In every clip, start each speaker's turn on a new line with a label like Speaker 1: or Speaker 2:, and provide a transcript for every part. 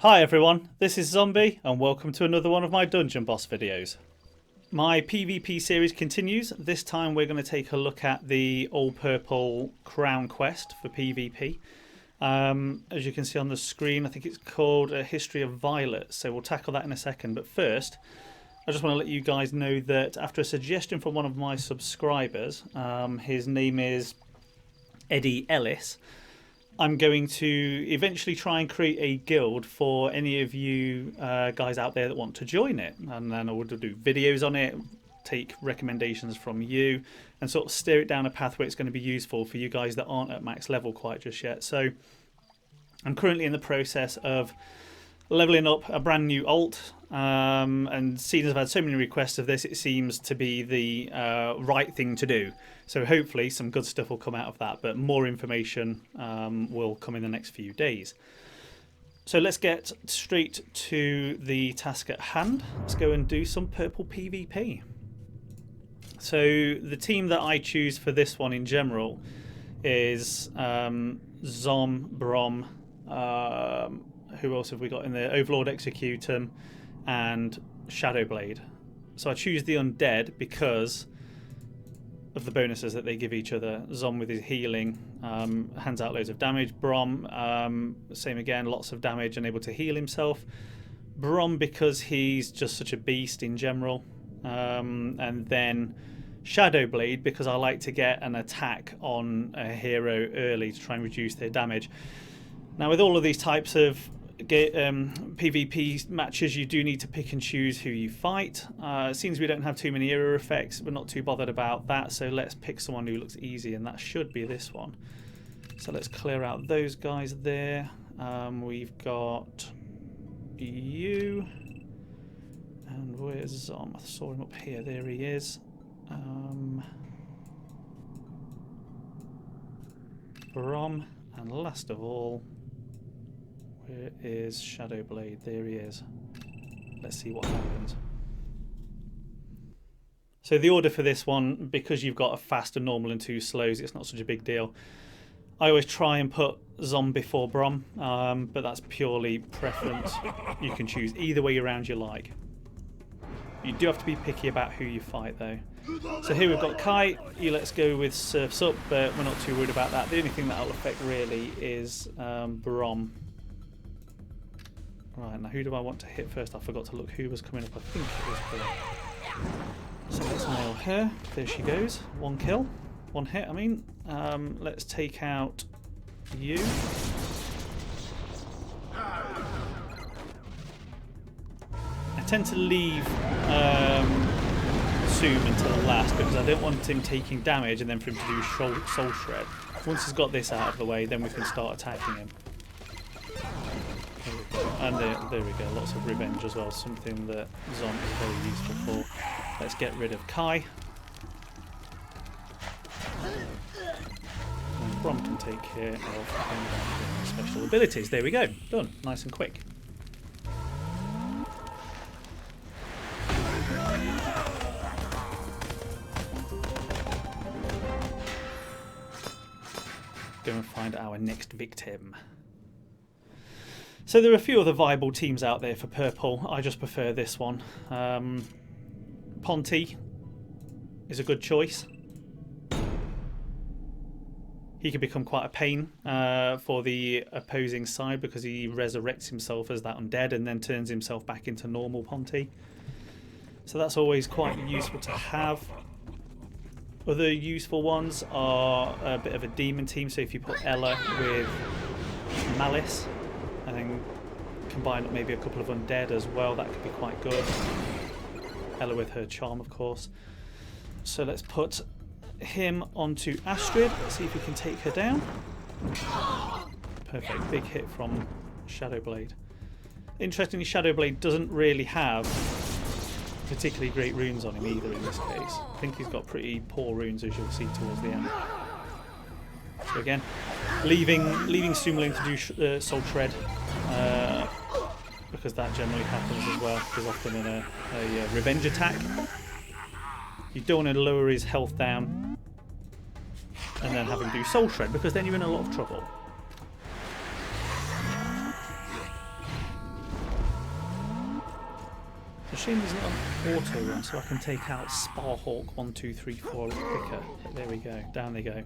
Speaker 1: Hi everyone, this is Zombie and welcome to another one of my dungeon boss videos. My PvP series continues. This time we're going to take a look at the All Purple Crown quest for PvP. As you can see on the screen, I think it's called A History of Violet, so we'll tackle that in a second. But first, I just want to let you guys know that after a suggestion from one of my subscribers, his name is Eddie Ellis, I'm going to eventually try and create a guild for any of you guys out there that want to join it. And then I will do videos on it, take recommendations from you, and sort of steer it down a path where it's going to be useful for you guys that aren't at max level quite just yet. So I'm currently in the process of leveling up a brand new alt. And seeing as I've had so many requests of this, it seems to be the right thing to do. So hopefully some good stuff will come out of that, but more information will come in the next few days. So let's get straight to the task at hand. Let's go and do some purple PvP. So the team that I choose for this one in general is Zomm, Brom, who else have we got in there? Overlord Executum and Shadowblade. So I choose the undead because of the bonuses that they give each other. Zomm with his healing, hands out loads of damage. Brom, same again, lots of damage and able to heal himself. Brom because he's just such a beast in general. And then Shadowblade because I like to get an attack on a hero early to try and reduce their damage. Now with all of these types of PvP matches, you do need to pick and choose who you fight. It seems we don't have too many error effects. We're not too bothered about that, so let's pick someone who looks easy, and that should be this one. So let's clear out those guys there. We've got you, and where's Zomm? I saw him up here. There he is. Brom, and last of all, where is Shadowblade? There he is. Let's see what happens. So the order for this one, because you've got a fast, a normal and two slows, it's not such a big deal. I always try and put Zomm before Brom, but that's purely preference. You can choose either way around you like. You do have to be picky about who you fight though. So here we've got Kai. He lets go with Surf's Up, but we're not too worried about that. The only thing that will affect really is Brom. Right, now who do I want to hit first? I forgot to look who was coming up. I think it was Brom. So let's nail her. There she goes. One kill. One hit, I mean. Let's take out you. I tend to leave Zomm until last because I don't want him taking damage and then for him to do Soul Shred. Once he's got this out of the way, then we can start attacking him. And there we go, lots of revenge as well, something that Zomm is very useful for. Let's get rid of Kai. And Brom can take care of special abilities. There we go, done, nice and quick. Go and find our next victim. So there are a few other viable teams out there for purple. I just prefer this one. Ponty is a good choice. He can become quite a pain for the opposing side because he resurrects himself as that undead and then turns himself back into normal Ponty. So that's always quite useful to have. Other useful ones are a bit of a demon team. So if you put Ella with Malice, and then combine up maybe a couple of undead as well, that could be quite good. Ella with her charm, of course. So let's put him onto Astrid. Let's see if we can take her down. Perfect, big hit from Shadowblade. Interestingly, Shadowblade doesn't really have particularly great runes on him either in this case. I think he's got pretty poor runes, as you'll see towards the end. So again, leaving Zomm alone to do Soul Shred, because that generally happens as well. There's often a revenge attack. You don't want to lower his health down and then have him do Soul Shred, because then you're in a lot of trouble. a shame there's not an auto run so I can take out Sparhawk 1, 2, 3, 4 a little quicker. But there we go, down they go.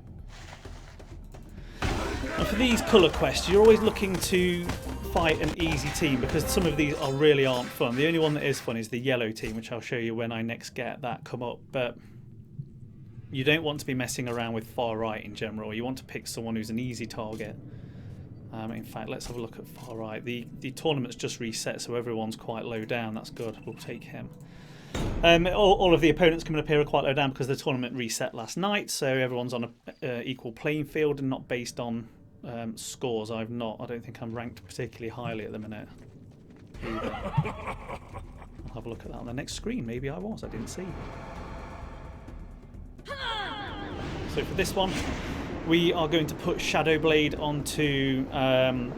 Speaker 1: And for these colour quests, you're always looking to fight an easy team because some of these really aren't fun. The only one that is fun is the yellow team, which I'll show you when I next get that come up. But you don't want to be messing around with far right in general. You want to pick someone who's an easy target. In fact, let's have a look at far right. The tournament's just reset, so everyone's quite low down. That's good. We'll take him. All of the opponents coming up here are quite low down because the tournament reset last night, so everyone's on an equal playing field and not based on scores. I don't think I'm ranked particularly highly at the minute either. I'll have a look at that on the next screen. Maybe I was. I didn't see. So for this one, we are going to put Shadowblade onto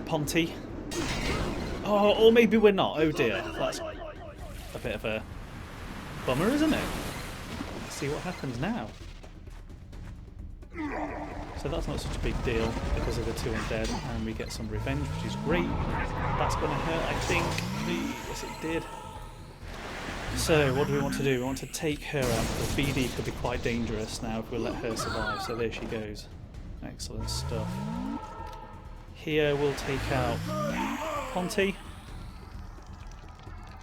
Speaker 1: Ponty. Oh, or maybe we're not. Oh dear, that's a bit of a bummer, isn't it? Let's see what happens now. So that's not such a big deal because of the 2 undead, and we get some revenge, which is great. That's going to hurt, I think. Yes, it did. So what do we want to do? We want to take her out because BD could be quite dangerous now if we let her survive. So there she goes. Excellent stuff. Here we'll take out Ponty.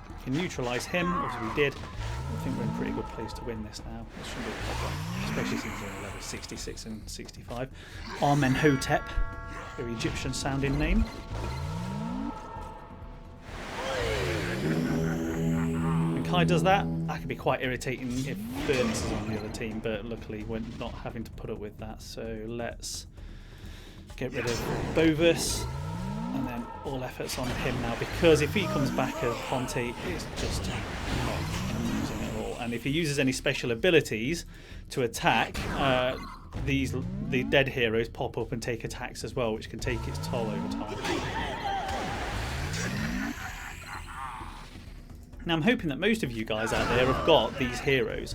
Speaker 1: We can neutralise him, as we did. I think we're in a pretty good place to win this now. This shouldn't be a problem, especially since we're in level 66 and 65. Amenhotep, very Egyptian sounding name. When Kai does that, that can be quite irritating if Furnace is on the other team, but luckily we're not having to put up with that. So let's get rid of Bovis. And then all efforts on him now, because if he comes back as Ponty, it's just not amusing at all. And if he uses any special abilities to attack, the dead heroes pop up and take attacks as well, which can take its toll over time. Now I'm hoping that most of you guys out there have got these heroes,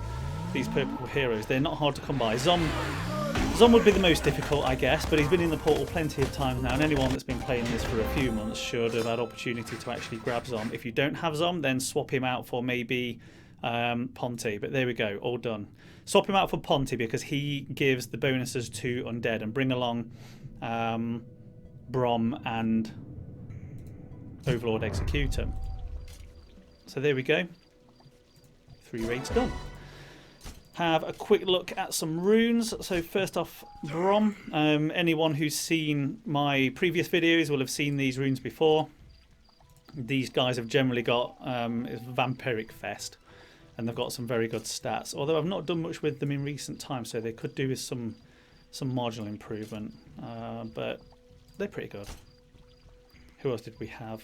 Speaker 1: these purple heroes. They're not hard to come by. Zomm would be the most difficult, I guess, but he's been in the portal plenty of times now, and anyone that's been playing this for a few months should have had opportunity to actually grab Zomm. If you don't have Zomm, then swap him out for maybe Ponty. But there we go, all done. Swap him out for Ponty because he gives the bonuses to undead, and bring along Brom and Overlord Executum. So there we go. 3 raids done. Have a quick look at some runes. So first off, Brom. Anyone who's seen my previous videos will have seen these runes before. These guys have generally got Vampiric Fest, and they've got some very good stats. Although I've not done much with them in recent times, so they could do with some marginal improvement. But they're pretty good. Who else did we have?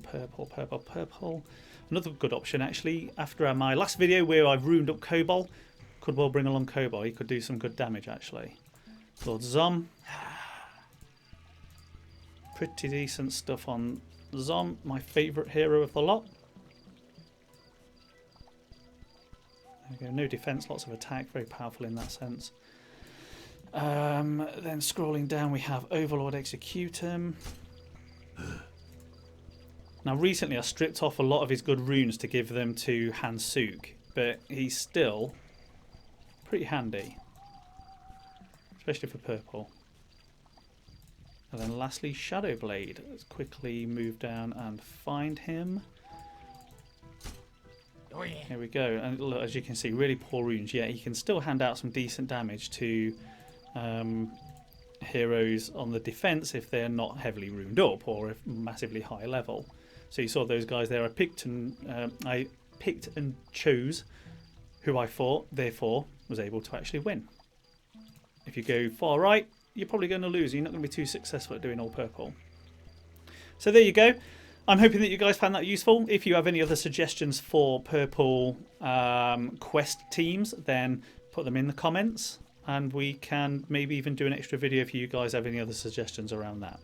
Speaker 1: Purple. Another good option actually. After my last video where I've ruined up Cobalt, could well bring along Cobalt. He could do some good damage actually. Lord Zomm. Pretty decent stuff on Zomm. My favourite hero of the lot. There we go. No defence, lots of attack. Very powerful in that sense. Then scrolling down we have Overlord Executum. Now recently I stripped off a lot of his good runes to give them to Hansuk, but he's still pretty handy, especially for purple. And then lastly Shadowblade. Let's quickly move down and find him. Oh yeah. Here we go. And look, as you can see, really poor runes. Yeah, he can still hand out some decent damage to heroes on the defense if they're not heavily runed up or if massively high level. So you saw those guys there. I picked and chose who I fought, therefore was able to actually win. If you go far right, you're probably going to lose. You're not going to be too successful at doing all purple. So there you go. I'm hoping that you guys found that useful. If you have any other suggestions for purple quest teams, then put them in the comments, and we can maybe even do an extra video if you guys have any other suggestions around that.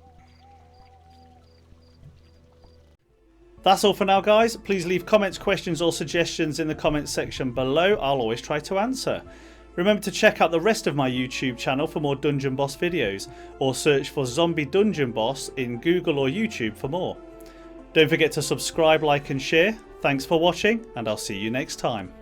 Speaker 1: That's all for now, guys. Please leave comments, questions or suggestions in the comments section below. I'll always try to answer. Remember to check out the rest of my YouTube channel for more Dungeon Boss videos, or search for Zombie Dungeon Boss in Google or YouTube for more. Don't forget to subscribe, like and share. Thanks for watching, and I'll see you next time.